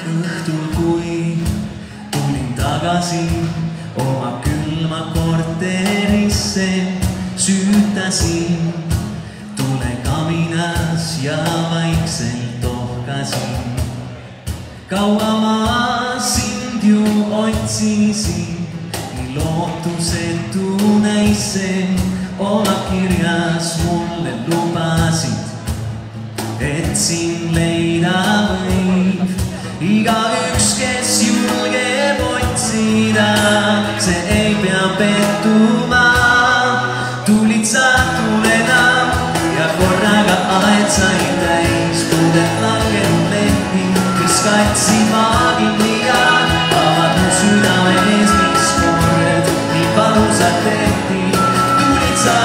õhtul, kui tulin tagasi oma külma korterisse, süütasin tulekaminas ja vaikselt ohkasin. Kaua ma sind ju otsisin, nii lootusetu näis see, oma kirjas mulle lubasid, et sind leida võib igaüks, kes julgeb otsida, see ei pea pettuma. Tulid sa tulena ja korraga aed sai täis, puuded langenud lehti, mis katsid maagini ja avad mu südames, mis kord nii valusalt tehti. Tulid sa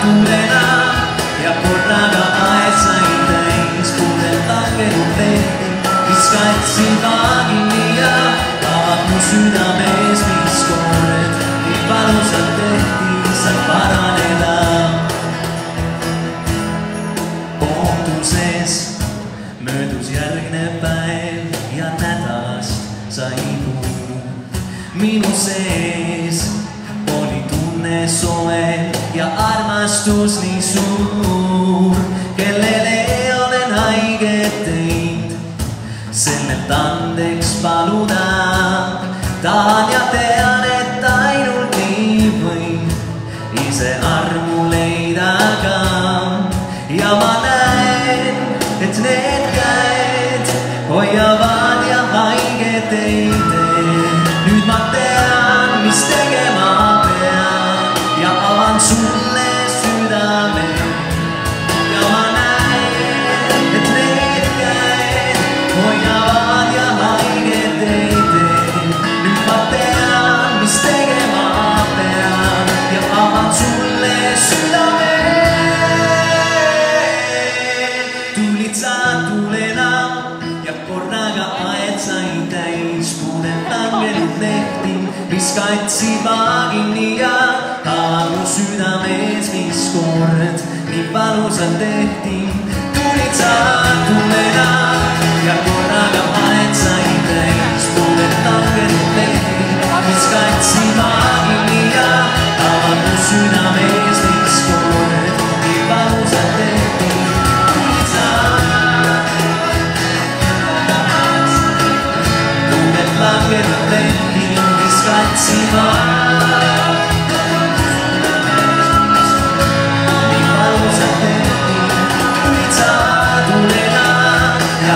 tulena ja korraga aed sai täis, puuded langenud lehti, mis katsid maagini ja avad mu südames, mis kord nii valusalt tehti, sai paraneda. Ootuses möödus järgne päev ja nädalast sai kuu. Minu sees oli tunne soe ja armastus nii suur, kellele olen haiget teinud, sellelt andeks paluda. Tahan ja tean, et ainult nii võin ise armu leida ka. Ja ma näen, et need käed hoiavad ja haiget ei tee. Nüüd ma tean, mis tegema pean ja avan sulle südame. Ja ma näen, et need käed hoiavad ja haiget ei tee. Nüüd ma tean, mis tegema pean ja avan sulle südame. Tulid sa tulena ja korraga aed sai täis, puuded langenud lehti, mis katsid maagini ja avad mu südames, mis kord nii valusalt tehti. Tulid sa tulena ja korraga aed sai täis, puuded langenud lehti, mis katsid maagini ja avad mu südames, mis kord nii valusalt tehti. Langenud lehti, mis katsid nii valusalt tehti. Tulid sa tulena ja